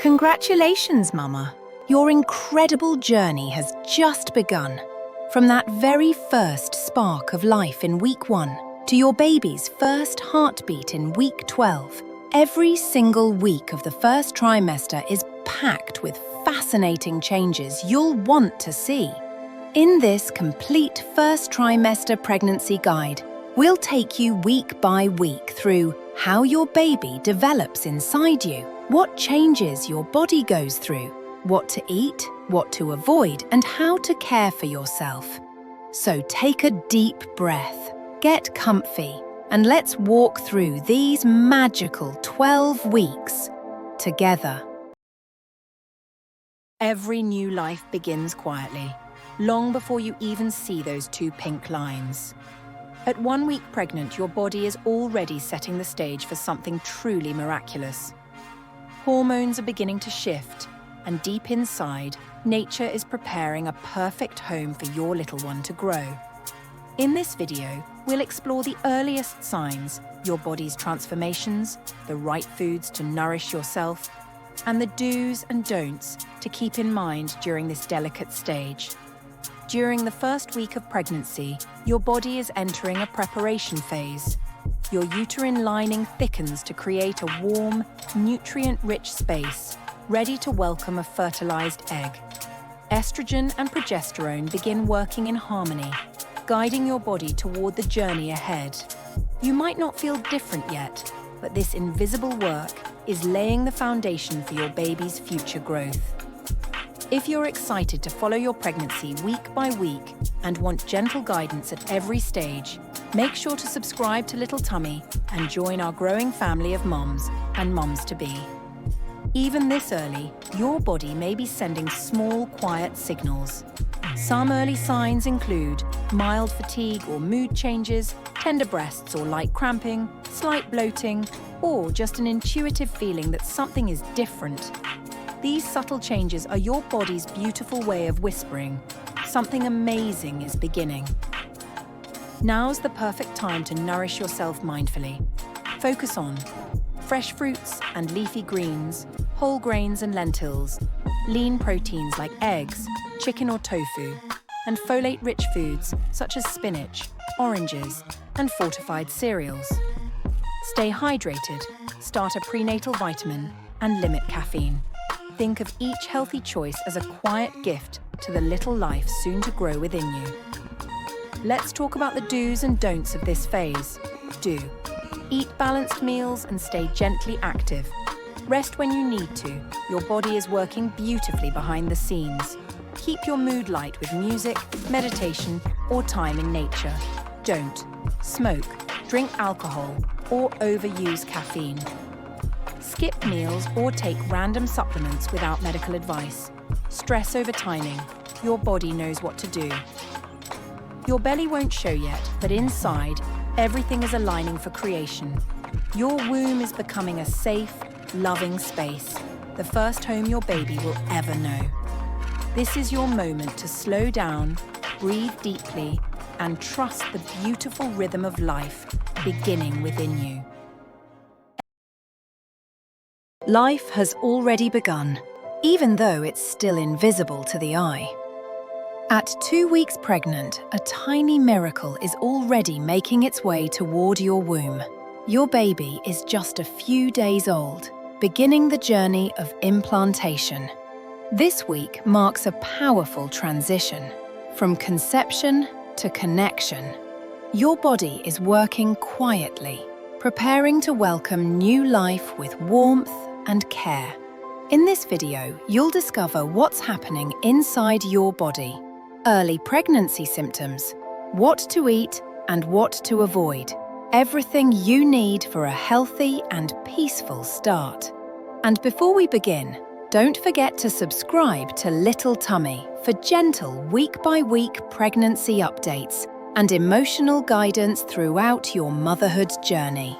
Congratulations, Mama. Your incredible journey has just begun. From that very first spark of life in week 1 to your baby's first heartbeat in week 12, every single week of the first trimester is packed with fascinating changes you'll want to see. In this complete first trimester pregnancy guide, we'll take you week by week through how your baby develops inside you, what changes your body goes through, what to eat, what to avoid, and how to care for yourself. So take a deep breath, get comfy, and let's walk through these magical 12 weeks together. Every new life begins quietly, long before you even see those 2 pink lines. At 1 week pregnant, your body is already setting the stage for something truly miraculous. Hormones are beginning to shift, and deep inside, nature is preparing a perfect home for your little one to grow. In this video, we'll explore the earliest signs, your body's transformations, the right foods to nourish yourself, and the do's and don'ts to keep in mind during this delicate stage. During the first week of pregnancy, your body is entering a preparation phase. Your uterine lining thickens to create a warm, nutrient-rich space, ready to welcome a fertilized egg. Estrogen and progesterone begin working in harmony, guiding your body toward the journey ahead. You might not feel different yet, but this invisible work is laying the foundation for your baby's future growth. If you're excited to follow your pregnancy week by week and want gentle guidance at every stage, make sure to subscribe to Little Tummy and join our growing family of moms and moms-to-be. Even this early, your body may be sending small, quiet signals. Some early signs include mild fatigue or mood changes, tender breasts or light cramping, slight bloating, or just an intuitive feeling that something is different. These subtle changes are your body's beautiful way of whispering, something amazing is beginning. Now's the perfect time to nourish yourself mindfully. Focus on fresh fruits and leafy greens, whole grains and lentils, lean proteins like eggs, chicken or tofu, and folate-rich foods such as spinach, oranges, and fortified cereals. Stay hydrated, start a prenatal vitamin, and limit caffeine. Think of each healthy choice as a quiet gift to the little life soon to grow within you. Let's talk about the do's and don'ts of this phase. Do: eat balanced meals and stay gently active. Rest when you need to. Your body is working beautifully behind the scenes. Keep your mood light with music, meditation, or time in nature. Don't smoke, drink alcohol, or overuse caffeine. Skip meals or take random supplements without medical advice. Stress over timing. Your body knows what to do. Your belly won't show yet, but inside, everything is aligning for creation. Your womb is becoming a safe, loving space, the first home your baby will ever know. This is your moment to slow down, breathe deeply, and trust the beautiful rhythm of life beginning within you. Life has already begun, even though it's still invisible to the eye. At 2 weeks pregnant, a tiny miracle is already making its way toward your womb. Your baby is just a few days old, beginning the journey of implantation. This week marks a powerful transition, from conception to connection. Your body is working quietly, preparing to welcome new life with warmth and care. In this video, you'll discover what's happening inside your body, early pregnancy symptoms, what to eat and what to avoid, everything you need for a healthy and peaceful start. And before we begin, don't forget to subscribe to Little Tummy for gentle week-by-week pregnancy updates and emotional guidance throughout your motherhood journey.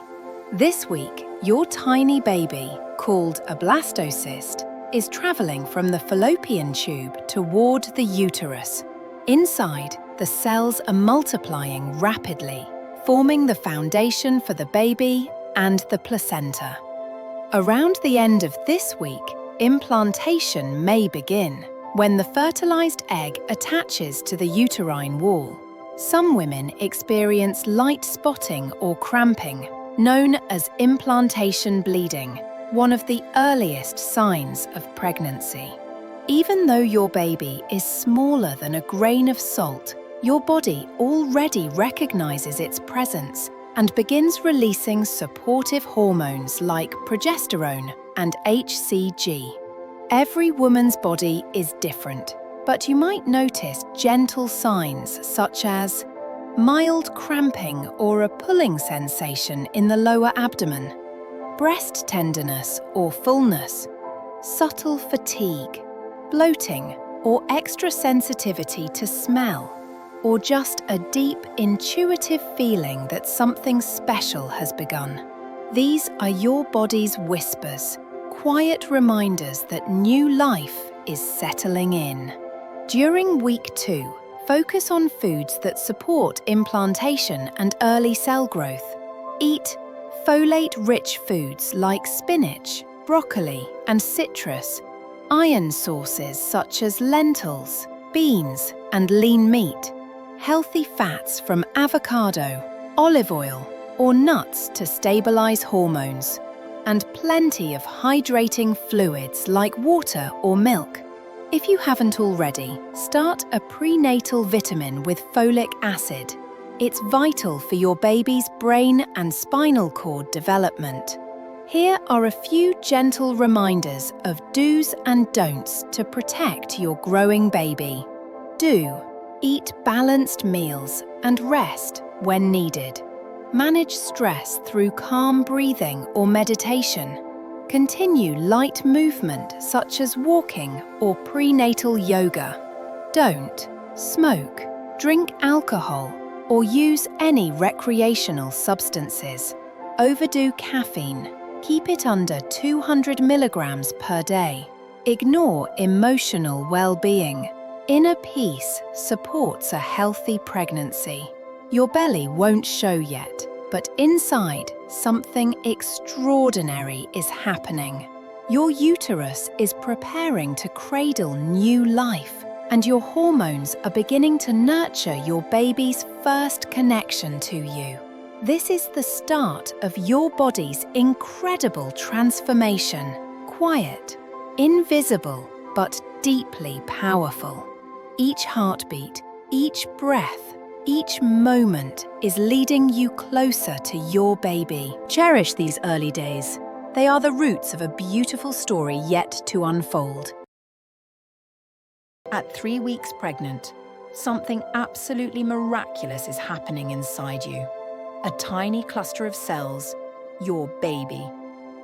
This week, your tiny baby, called a blastocyst, is traveling from the fallopian tube toward the uterus. Inside, the cells are multiplying rapidly, forming the foundation for the baby and the placenta. Around the end of this week, implantation may begin when the fertilized egg attaches to the uterine wall. Some women experience light spotting or cramping, known as implantation bleeding, one of the earliest signs of pregnancy. Even though your baby is smaller than a grain of salt, your body already recognizes its presence and begins releasing supportive hormones like progesterone and HCG. Every woman's body is different, but you might notice gentle signs such as mild cramping or a pulling sensation in the lower abdomen, breast tenderness or fullness, subtle fatigue, bloating or extra sensitivity to smell, or just a deep, intuitive feeling that something special has begun. These are your body's whispers, quiet reminders that new life is settling in. During week 2, focus on foods that support implantation and early cell growth. Eat folate-rich foods like spinach, broccoli, and citrus, iron sources such as lentils, beans, and lean meat, healthy fats from avocado, olive oil, or nuts to stabilize hormones, and plenty of hydrating fluids like water or milk. If you haven't already, start a prenatal vitamin with folic acid. It's vital for your baby's brain and spinal cord development. Here are a few gentle reminders of do's and don'ts to protect your growing baby. Do: eat balanced meals and rest when needed. Manage stress through calm breathing or meditation. Continue light movement such as walking or prenatal yoga. Don't smoke, drink alcohol, or use any recreational substances. Overdo caffeine. Keep it under 200 milligrams per day. Ignore emotional well-being. Inner peace supports a healthy pregnancy. Your belly won't show yet, but inside, something extraordinary is happening. Your uterus is preparing to cradle new life, and your hormones are beginning to nurture your baby's first connection to you. This is the start of your body's incredible transformation. Quiet, invisible, but deeply powerful. Each heartbeat, each breath, each moment is leading you closer to your baby. Cherish these early days. They are the roots of a beautiful story yet to unfold. At 3 weeks pregnant, something absolutely miraculous is happening inside you. A tiny cluster of cells, your baby,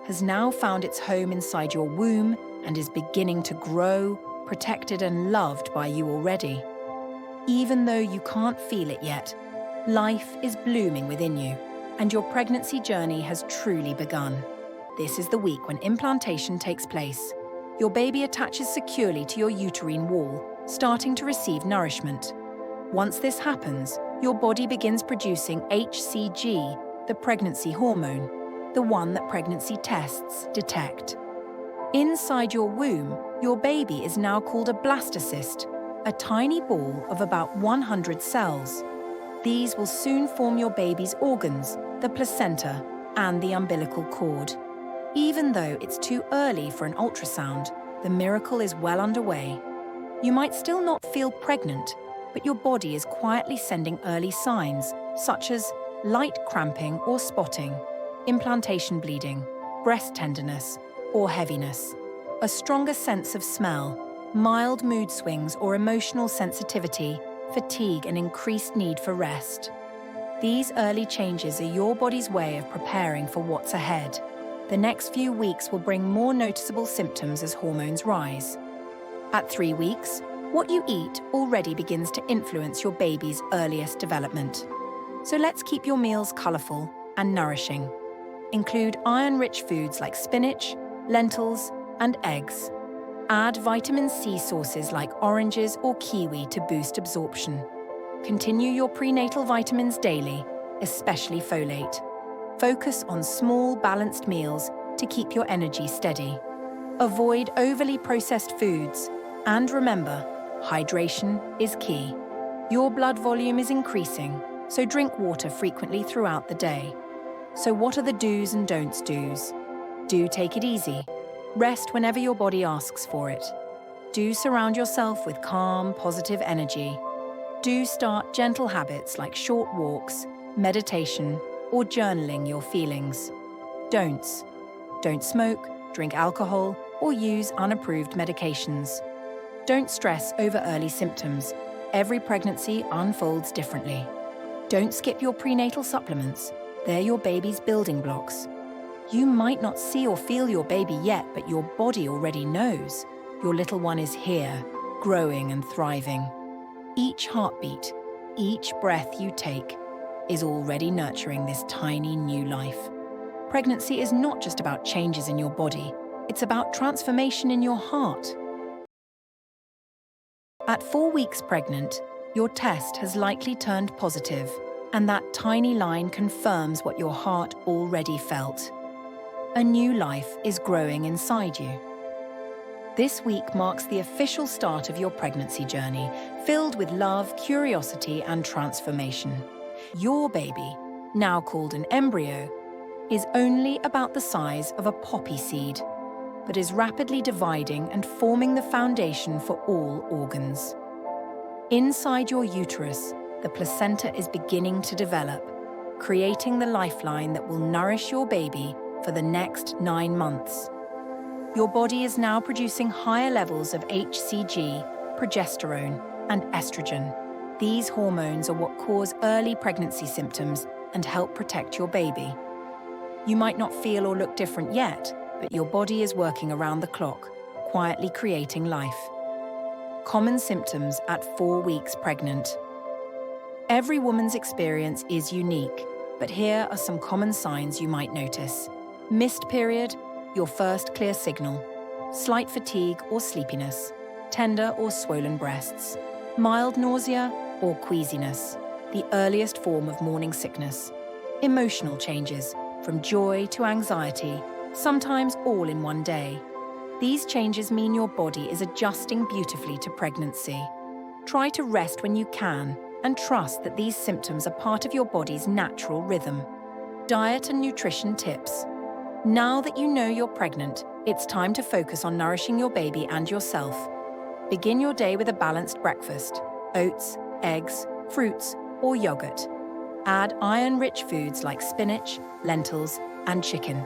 has now found its home inside your womb and is beginning to grow, protected and loved by you already. Even though you can't feel it yet, life is blooming within you, and your pregnancy journey has truly begun. This is the week when implantation takes place. Your baby attaches securely to your uterine wall, starting to receive nourishment. Once this happens, your body begins producing HCG, the pregnancy hormone, the one that pregnancy tests detect. Inside your womb, your baby is now called a blastocyst, a tiny ball of about 100 cells. These will soon form your baby's organs, the placenta, and the umbilical cord. Even though it's too early for an ultrasound, the miracle is well underway. You might still not feel pregnant, but your body is quietly sending early signs, such as light cramping or spotting, implantation bleeding, breast tenderness, or heaviness, a stronger sense of smell, mild mood swings or emotional sensitivity, fatigue, and increased need for rest. These early changes are your body's way of preparing for what's ahead. The next few weeks will bring more noticeable symptoms as hormones rise. At 3 weeks, what you eat already begins to influence your baby's earliest development. So let's keep your meals colourful and nourishing. Include iron-rich foods like spinach, lentils, and eggs. Add vitamin C sources like oranges or kiwi to boost absorption. Continue your prenatal vitamins daily, especially folate. Focus on small, balanced meals to keep your energy steady. Avoid overly processed foods. And remember, hydration is key. Your blood volume is increasing, so drink water frequently throughout the day. So what are the do's and don'ts do's? Do take it easy. Rest whenever your body asks for it. Do surround yourself with calm, positive energy. Do start gentle habits like short walks, meditation, or journaling your feelings. Don'ts. Don't smoke, drink alcohol, or use unapproved medications. Don't stress over early symptoms. Every pregnancy unfolds differently. Don't skip your prenatal supplements. They're your baby's building blocks. You might not see or feel your baby yet, but your body already knows. Your little one is here, growing and thriving. Each heartbeat, each breath you take, is already nurturing this tiny new life. Pregnancy is not just about changes in your body, it's about transformation in your heart. At 4 weeks pregnant, your test has likely turned positive, and that tiny line confirms what your heart already felt. A new life is growing inside you. This week marks the official start of your pregnancy journey, filled with love, curiosity, and transformation. Your baby, now called an embryo, is only about the size of a poppy seed, but is rapidly dividing and forming the foundation for all organs. Inside your uterus, the placenta is beginning to develop, creating the lifeline that will nourish your baby for the next 9 months. Your body is now producing higher levels of HCG, progesterone, and estrogen. These hormones are what cause early pregnancy symptoms and help protect your baby. You might not feel or look different yet, but your body is working around the clock, quietly creating life. Common symptoms at 4 weeks pregnant. Every woman's experience is unique, but here are some common signs you might notice. Missed period, your first clear signal. Slight fatigue or sleepiness. Tender or swollen breasts. Mild nausea or queasiness, the earliest form of morning sickness. Emotional changes, from joy to anxiety, sometimes all in one day. These changes mean your body is adjusting beautifully to pregnancy. Try to rest when you can and trust that these symptoms are part of your body's natural rhythm. Diet and nutrition tips. Now that you know you're pregnant, it's time to focus on nourishing your baby and yourself. Begin your day with a balanced breakfast: oats, eggs, fruits, or yogurt. Add iron-rich foods like spinach, lentils, and chicken.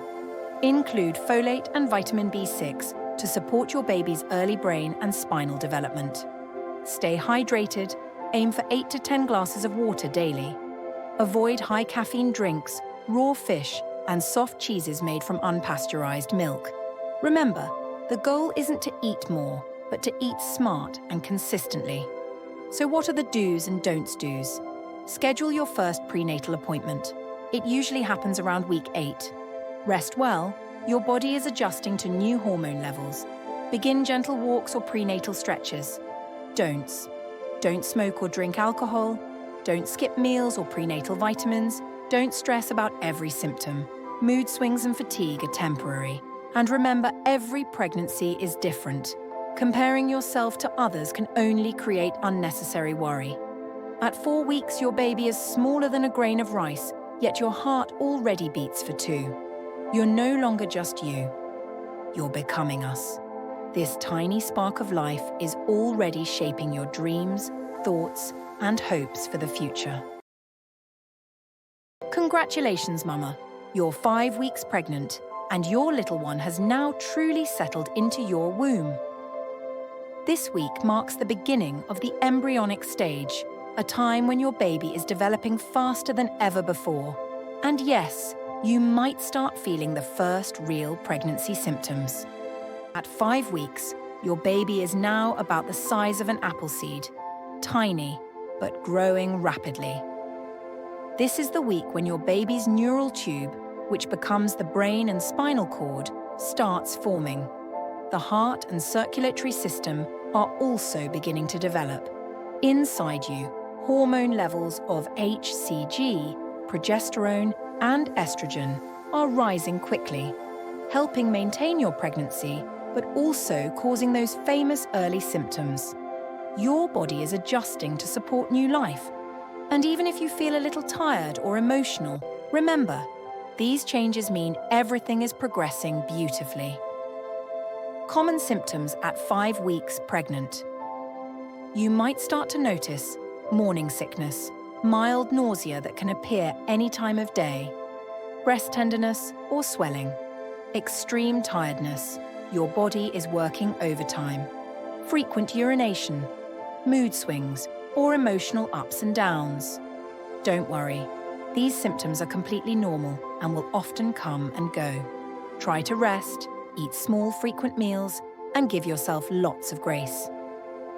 Include folate and vitamin B6 to support your baby's early brain and spinal development. Stay hydrated. Aim for 8 to 10 glasses of water daily. Avoid high caffeine drinks, raw fish, and soft cheeses made from unpasteurized milk. Remember, the goal isn't to eat more, but to eat smart and consistently. So what are the do's and don'ts do's? Schedule your first prenatal appointment. It usually happens around week 8. Rest well. Your body is adjusting to new hormone levels. Begin gentle walks or prenatal stretches. Don'ts. Don't smoke or drink alcohol. Don't skip meals or prenatal vitamins. Don't stress about every symptom. Mood swings and fatigue are temporary. And remember, every pregnancy is different. Comparing yourself to others can only create unnecessary worry. At 4 weeks, your baby is smaller than a grain of rice, yet your heart already beats for 2. You're no longer just you. You're becoming us. This tiny spark of life is already shaping your dreams, thoughts, and hopes for the future. Congratulations, Mama. You're 5 weeks pregnant, and your little one has now truly settled into your womb. This week marks the beginning of the embryonic stage, a time when your baby is developing faster than ever before. And yes, you might start feeling the first real pregnancy symptoms. At 5 weeks, your baby is now about the size of an apple seed, tiny, but growing rapidly. This is the week when your baby's neural tube, which becomes the brain and spinal cord, starts forming. The heart and circulatory system are also beginning to develop. Inside you, hormone levels of HCG, progesterone, and estrogen are rising quickly, helping maintain your pregnancy but also causing those famous early symptoms. Your body is adjusting to support new life. And even if you feel a little tired or emotional, remember, these changes mean everything is progressing beautifully. Common symptoms at 5 weeks pregnant. You might start to notice morning sickness, mild nausea that can appear any time of day, breast tenderness or swelling, extreme tiredness, your body is working overtime, frequent urination, mood swings, or emotional ups and downs. Don't worry, these symptoms are completely normal and will often come and go. Try to rest, eat small, frequent meals, and give yourself lots of grace.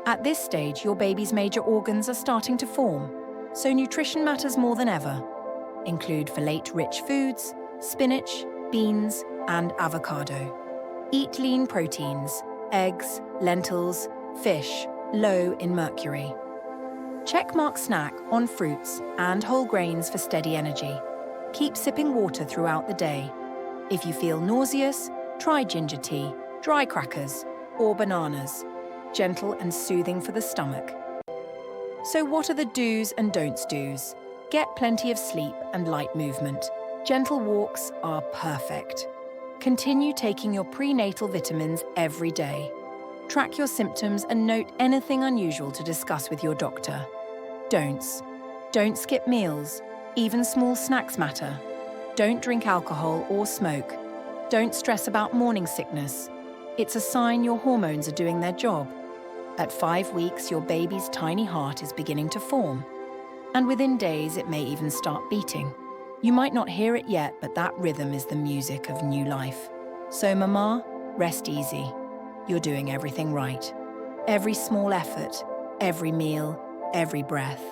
At this stage, your baby's major organs are starting to form, so nutrition matters more than ever. Include folate-rich foods, spinach, beans, and avocado. Eat lean proteins, eggs, lentils, fish, low in mercury. Checkmark snack on fruits and whole grains for steady energy. Keep sipping water throughout the day. If you feel nauseous, try ginger tea, dry crackers, or bananas. Gentle and soothing for the stomach. So what are the do's and don'ts do's? Get plenty of sleep and light movement. Gentle walks are perfect. Continue taking your prenatal vitamins every day. Track your symptoms and note anything unusual to discuss with your doctor. Don'ts. Don't skip meals. Even small snacks matter. Don't drink alcohol or smoke. Don't stress about morning sickness. It's a sign your hormones are doing their job. At 5 weeks, your baby's tiny heart is beginning to form. And within days, it may even start beating. You might not hear it yet, but that rhythm is the music of new life. So, Mama, rest easy. You're doing everything right. Every small effort, every meal, every breath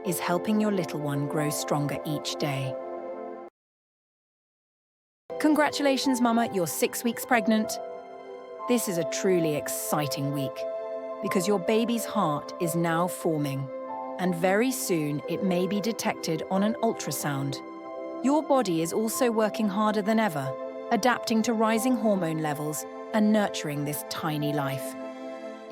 is helping your little one grow stronger each day. Congratulations, Mama, you're 6 weeks pregnant. This is a truly exciting week because your baby's heart is now forming, and very soon it may be detected on an ultrasound. Your body is also working harder than ever, adapting to rising hormone levels and nurturing this tiny life.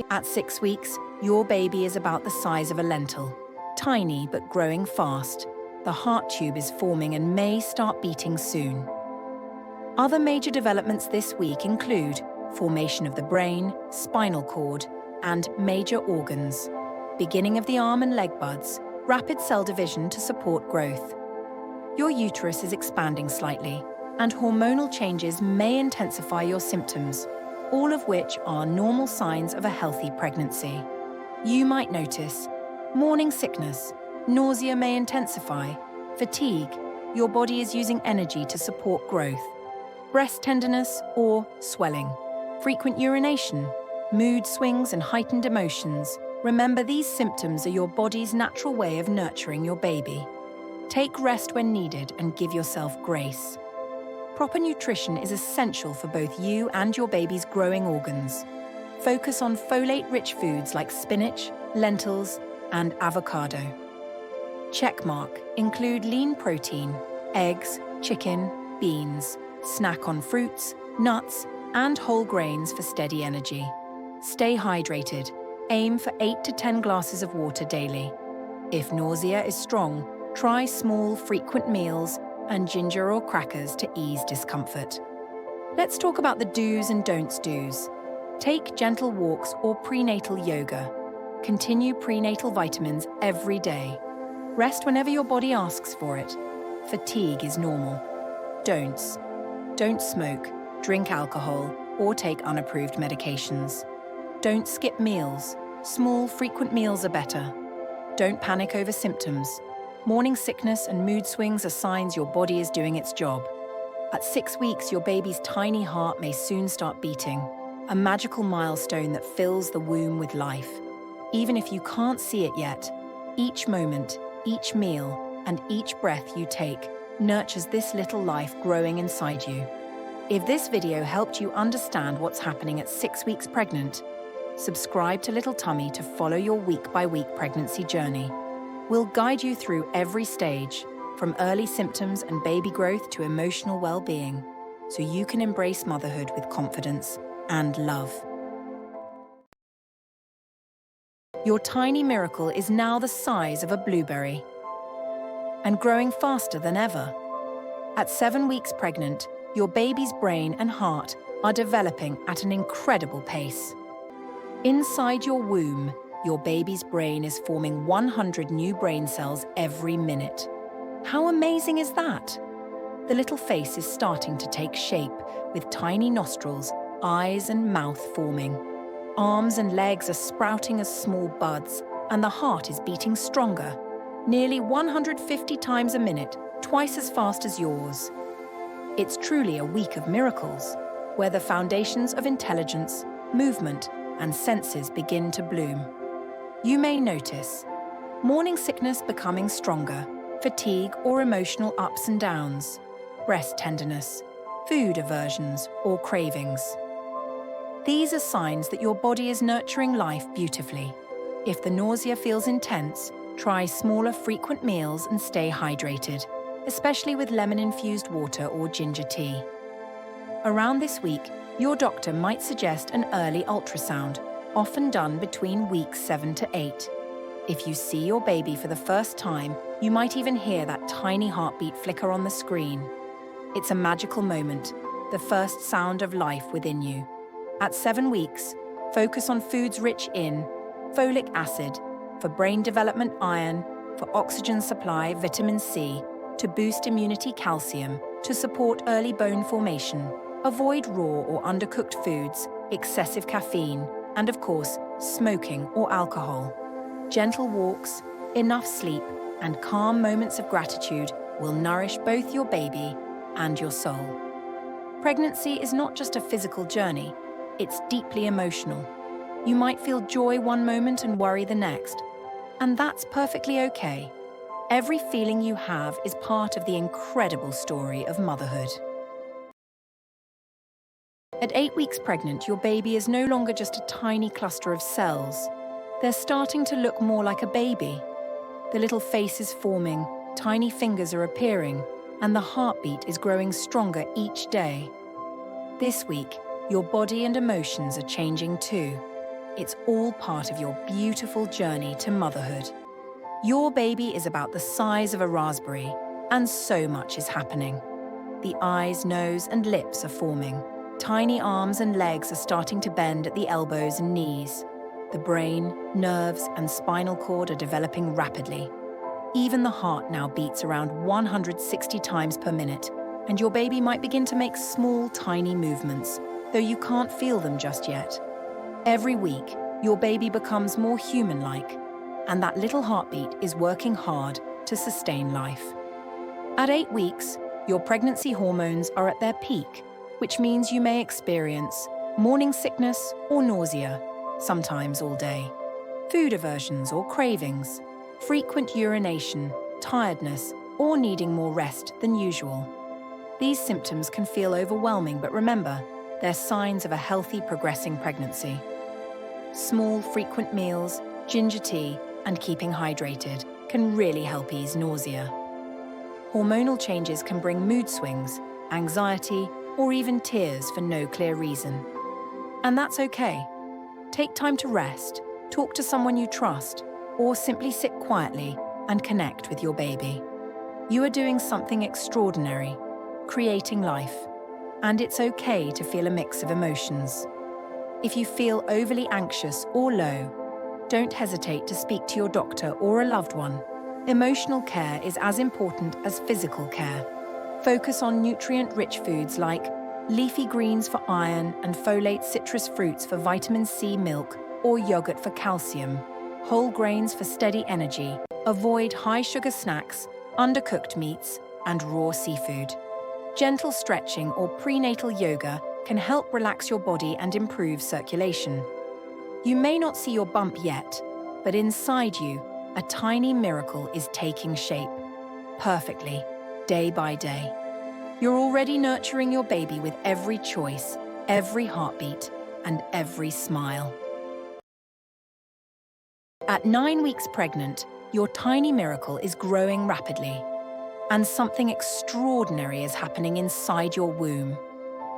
At 6 weeks, your baby is about the size of a lentil, tiny but growing fast. The heart tube is forming and may start beating soon. Other major developments this week include formation of the brain, spinal cord, and major organs, beginning of the arm and leg buds, rapid cell division to support growth. Your uterus is expanding slightly, and hormonal changes may intensify your symptoms, all of which are normal signs of a healthy pregnancy. You might notice morning sickness, nausea may intensify, fatigue, your body is using energy to support growth, breast tenderness or swelling, frequent urination, mood swings and heightened emotions. Remember, these symptoms are your body's natural way of nurturing your baby. Take rest when needed and give yourself grace. Proper nutrition is essential for both you and your baby's growing organs. Focus on folate-rich foods like spinach, lentils, and avocado. Checkmark. Include lean protein, eggs, chicken, beans. Snack on fruits, nuts, and whole grains for steady energy. Stay hydrated. Aim for 8 to 10 glasses of water daily. If nausea is strong, try small, frequent meals and ginger or crackers to ease discomfort. Let's talk about the do's and don'ts do's. Take gentle walks or prenatal yoga. Continue prenatal vitamins every day. Rest whenever your body asks for it. Fatigue is normal. Don'ts. Don't smoke, drink alcohol, or take unapproved medications. Don't skip meals. Small, frequent meals are better. Don't panic over symptoms. Morning sickness and mood swings are signs your body is doing its job. At 6 weeks, your baby's tiny heart may soon start beating, a magical milestone that fills the womb with life. Even if you can't see it yet, each moment, each meal, and each breath you take nurtures this little life growing inside you. If this video helped you understand what's happening at 6 weeks pregnant, subscribe to Little Tummy to follow your week-by-week pregnancy journey. We'll guide you through every stage, from early symptoms and baby growth to emotional well-being, so you can embrace motherhood with confidence and love. Your tiny miracle is now the size of a blueberry and growing faster than ever. At 7 weeks pregnant, your baby's brain and heart are developing at an incredible pace. Inside your womb, your baby's brain is forming 100 new brain cells every minute. How amazing is that? The little face is starting to take shape, with tiny nostrils, eyes and mouth forming. Arms and legs are sprouting as small buds, and the heart is beating stronger, nearly 150 times a minute, twice as fast as yours. It's truly a week of miracles, where the foundations of intelligence, movement, and senses begin to bloom. You may notice morning sickness becoming stronger, fatigue or emotional ups and downs, breast tenderness, food aversions or cravings. These are signs that your body is nurturing life beautifully. If the nausea feels intense, try smaller, frequent meals and stay hydrated, especially with lemon-infused water or ginger tea. Around this week, your doctor might suggest an early ultrasound, often done between weeks 7 to 8. If you see your baby for the first time, you might even hear that tiny heartbeat flicker on the screen. It's a magical moment, the first sound of life within you. At 7 weeks, focus on foods rich in folic acid, for brain development iron, for oxygen supply vitamin C, to boost immunity calcium, to support early bone formation. Avoid raw or undercooked foods, excessive caffeine, and of course, smoking or alcohol. Gentle walks, enough sleep, and calm moments of gratitude will nourish both your baby and your soul. Pregnancy is not just a physical journey, it's deeply emotional. You might feel joy one moment and worry the next, and that's perfectly okay. Every feeling you have is part of the incredible story of motherhood. At 8 weeks pregnant, your baby is no longer just a tiny cluster of cells. They're starting to look more like a baby. The little face is forming, tiny fingers are appearing, and the heartbeat is growing stronger each day. This week, your body and emotions are changing too. It's all part of your beautiful journey to motherhood. Your baby is about the size of a raspberry, and so much is happening. The eyes, nose, and lips are forming. Tiny arms and legs are starting to bend at the elbows and knees. The brain, nerves, and spinal cord are developing rapidly. Even the heart now beats around 160 times per minute, and your baby might begin to make small, tiny movements, though you can't feel them just yet. Every week, your baby becomes more human-like, and that little heartbeat is working hard to sustain life. At 8 weeks, your pregnancy hormones are at their peak, which means you may experience morning sickness or nausea, sometimes all day, food aversions or cravings, frequent urination, tiredness, or needing more rest than usual. These symptoms can feel overwhelming, but remember, they're signs of a healthy, progressing pregnancy. Small, frequent meals, ginger tea, and keeping hydrated can really help ease nausea. Hormonal changes can bring mood swings, anxiety, or even tears for no clear reason. And that's okay. Take time to rest, talk to someone you trust, or simply sit quietly and connect with your baby. You are doing something extraordinary, creating life, and it's okay to feel a mix of emotions. If you feel overly anxious or low, don't hesitate to speak to your doctor or a loved one. Emotional care is as important as physical care. Focus on nutrient-rich foods like leafy greens for iron and folate citrus fruits for vitamin C milk or yogurt for calcium, whole grains for steady energy. Avoid high-sugar snacks, undercooked meats, and raw seafood. Gentle stretching or prenatal yoga can help relax your body and improve circulation. You may not see your bump yet, but inside you, a tiny miracle is taking shape, perfectly, day by day. You're already nurturing your baby with every choice, every heartbeat, and every smile. At 9 weeks pregnant, your tiny miracle is growing rapidly, and something extraordinary is happening inside your womb.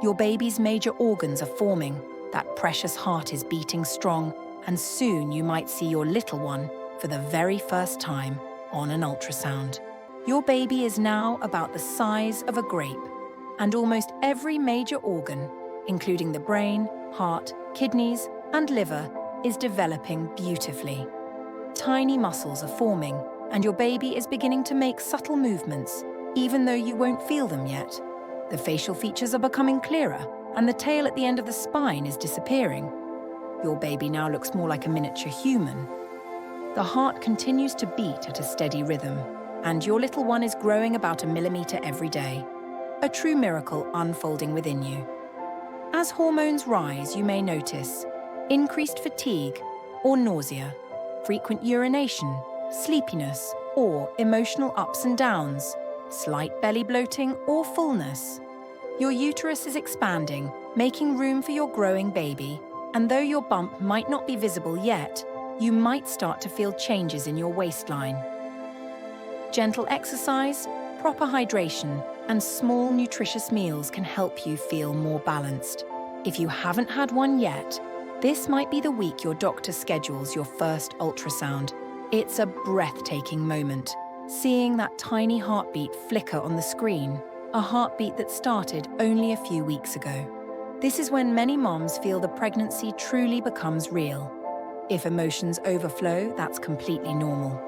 Your baby's major organs are forming, That precious heart is beating strong, and soon you might see your little one for the very first time on an ultrasound. Your baby is now about the size of a grape, and almost every major organ, including the brain, heart, kidneys, and liver, is developing beautifully. Tiny muscles are forming, and your baby is beginning to make subtle movements, even though you won't feel them yet. The facial features are becoming clearer, and the tail at the end of the spine is disappearing. Your baby now looks more like a miniature human. The heart continues to beat at a steady rhythm, and your little one is growing about 1 millimeter every day. A true miracle unfolding within you. As hormones rise, you may notice increased fatigue or nausea, frequent urination, sleepiness, or emotional ups and downs, slight belly bloating or fullness. Your uterus is expanding, making room for your growing baby, and though your bump might not be visible yet, you might start to feel changes in your waistline. Gentle exercise, proper hydration, and small nutritious meals can help you feel more balanced. If you haven't had one yet, this might be the week your doctor schedules your first ultrasound. It's a breathtaking moment, seeing that tiny heartbeat flicker on the screen, a heartbeat that started only a few weeks ago. This is when many moms feel the pregnancy truly becomes real. If emotions overflow, that's completely normal.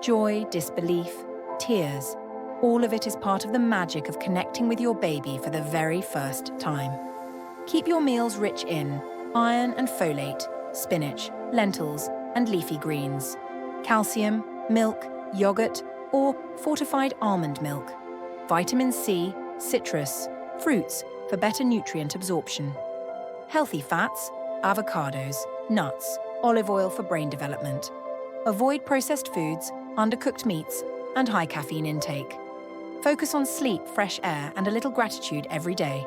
Joy, disbelief, tears, all of it is part of the magic of connecting with your baby for the very first time. Keep your meals rich in iron and folate, spinach, lentils, and leafy greens, calcium, milk, yogurt, or fortified almond milk, vitamin C, citrus, fruits for better nutrient absorption, healthy fats, avocados, nuts, olive oil for brain development. Avoid processed foods, undercooked meats, and high caffeine intake. Focus on sleep, fresh air, and a little gratitude every day.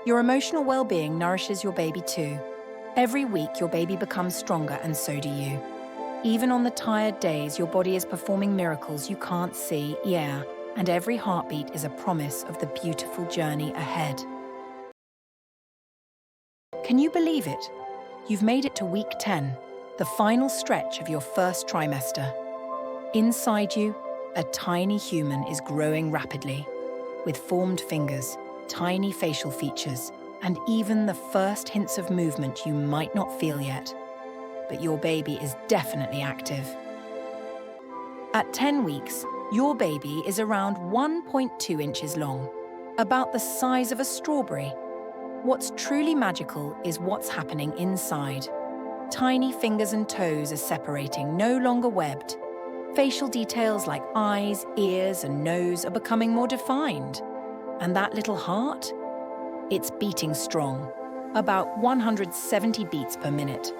Your emotional well-being nourishes your baby too. Every week, your baby becomes stronger, and so do you. Even on the tired days, your body is performing miracles you can't see, and every heartbeat is a promise of the beautiful journey ahead. Can you believe it? You've made it to week 10, the final stretch of your first trimester. Inside you, a tiny human is growing rapidly, with formed fingers, tiny facial features, and even the first hints of movement you might not feel yet. But your baby is definitely active. At 10 weeks, your baby is around 1.2 inches long, about the size of a strawberry. What's truly magical is what's happening inside. Tiny fingers and toes are separating, no longer webbed. Facial details like eyes, ears, and nose are becoming more defined. And that little heart? It's beating strong, about 170 beats per minute.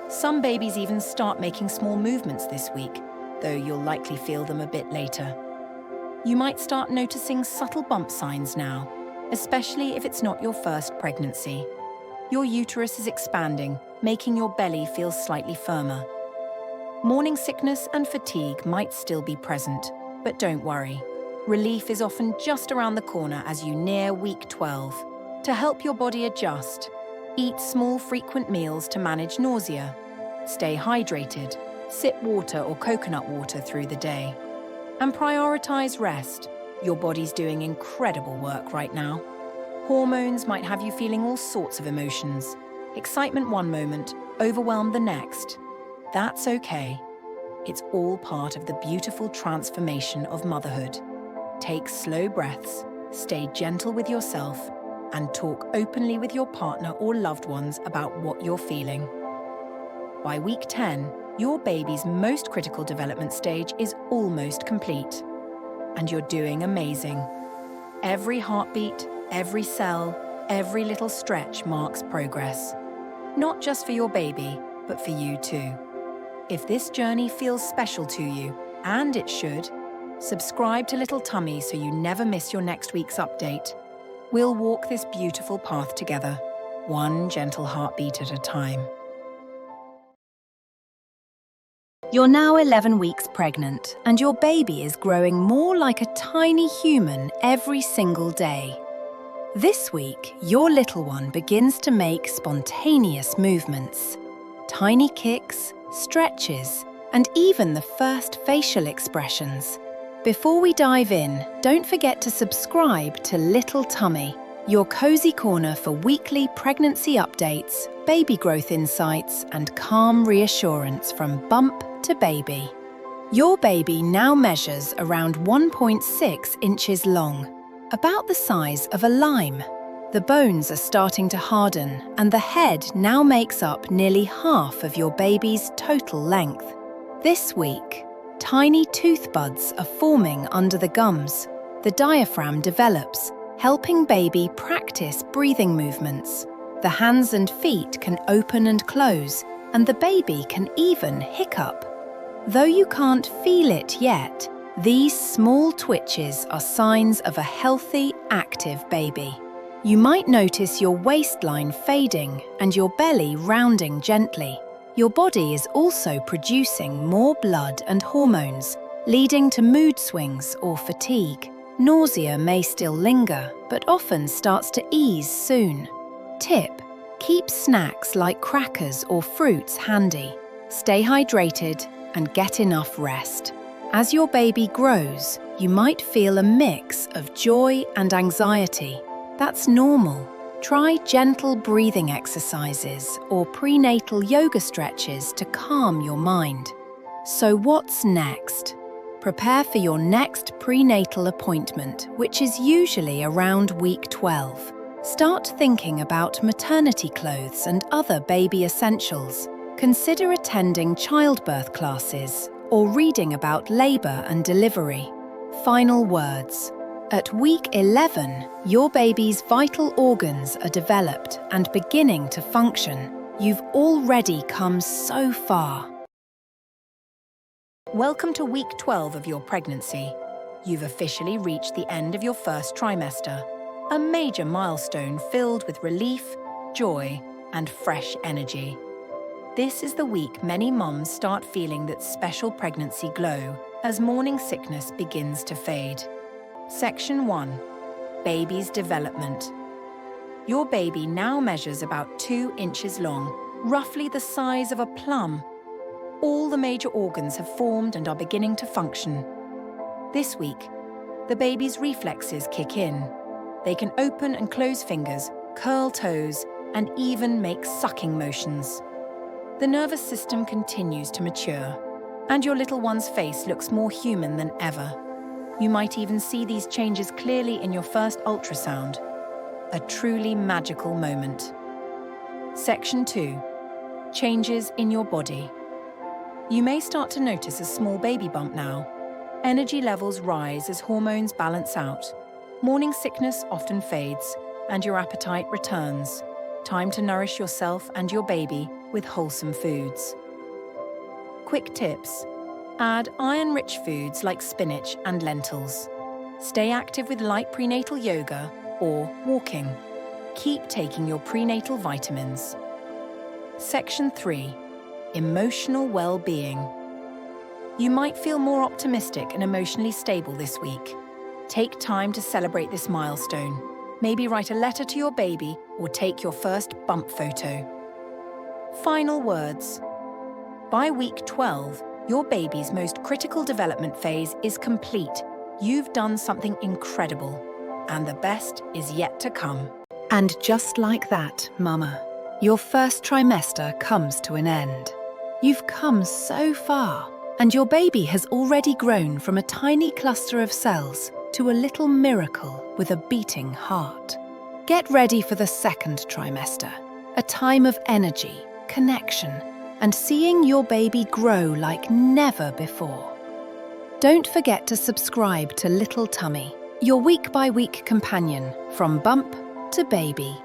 Some babies even start making small movements this week, though you'll likely feel them a bit later. You might start noticing subtle bump signs now, especially if it's not your first pregnancy. Your uterus is expanding, making your belly feel slightly firmer. Morning sickness and fatigue might still be present, but don't worry. Relief is often just around the corner as you near week 12. To help your body adjust, eat small, frequent meals to manage nausea. Stay hydrated, sip water or coconut water through the day. And prioritize rest. Your body's doing incredible work right now. Hormones might have you feeling all sorts of emotions. Excitement one moment, overwhelm the next. That's okay. It's all part of the beautiful transformation of motherhood. Take slow breaths, stay gentle with yourself, and talk openly with your partner or loved ones about what you're feeling. By week 10, your baby's most critical development stage is almost complete. And you're doing amazing. Every heartbeat, every cell, every little stretch marks progress. Not just for your baby, but for you too. If this journey feels special to you, and it should, subscribe to Little Tummy so you never miss your next week's update. We'll walk this beautiful path together, one gentle heartbeat at a time. You're now 11 weeks pregnant, and your baby is growing more like a tiny human every single day. This week, your little one begins to make spontaneous movements. Tiny kicks, stretches, and even the first facial expressions. Before we dive in, don't forget to subscribe to Little Tummy, your cozy corner for weekly pregnancy updates, baby growth insights, and calm reassurance from bump to baby. Your baby now measures around 1.6 inches long, about the size of a lime. The bones are starting to harden, and the head now makes up nearly half of your baby's total length. This week, tiny tooth buds are forming under the gums. The diaphragm develops, helping baby practice breathing movements. The hands and feet can open and close, and the baby can even hiccup. Though you can't feel it yet, these small twitches are signs of a healthy, active baby. You might notice your waistline fading and your belly rounding gently. Your body is also producing more blood and hormones, leading to mood swings or fatigue. Nausea may still linger, but often starts to ease soon. Tip: keep snacks like crackers or fruits handy. Stay hydrated and get enough rest. As your baby grows, you might feel a mix of joy and anxiety. That's normal. Try gentle breathing exercises or prenatal yoga stretches to calm your mind. So what's next? Prepare for your next prenatal appointment, which is usually around week 12. Start thinking about maternity clothes and other baby essentials. Consider attending childbirth classes or reading about labor and delivery. Final words. At week 11, your baby's vital organs are developed and beginning to function. You've already come so far. Welcome to week 12 of your pregnancy. You've officially reached the end of your first trimester, a major milestone filled with relief, joy, and fresh energy. This is the week many mums start feeling that special pregnancy glow as morning sickness begins to fade. Section 1. Baby's development. Your baby now measures about 2 inches long, roughly the size of a plum. All the major organs have formed and are beginning to function. This week, the baby's reflexes kick in. They can open and close fingers, curl toes, and even make sucking motions. The nervous system continues to mature, and your little one's face looks more human than ever. You might even see these changes clearly in your first ultrasound. A truly magical moment. Section 2. Changes in your body. You may start to notice a small baby bump now. Energy levels rise as hormones balance out. Morning sickness often fades, and your appetite returns. Time to nourish yourself and your baby with wholesome foods. Quick tips. Add iron-rich foods like spinach and lentils. Stay active with light prenatal yoga or walking. Keep taking your prenatal vitamins. Section 3. Emotional well-being. You might feel more optimistic and emotionally stable this week. Take time to celebrate this milestone. Maybe write a letter to your baby or take your first bump photo. Final words. By week 12, your baby's most critical development phase is complete. You've done something incredible, and the best is yet to come. And just like that, Mama, your first trimester comes to an end. You've come so far, and your baby has already grown from a tiny cluster of cells to a little miracle with a beating heart. Get ready for the second trimester, a time of energy, connection, and seeing your baby grow like never before. Don't forget to subscribe to Little Tummy, your week-by-week companion from bump to baby.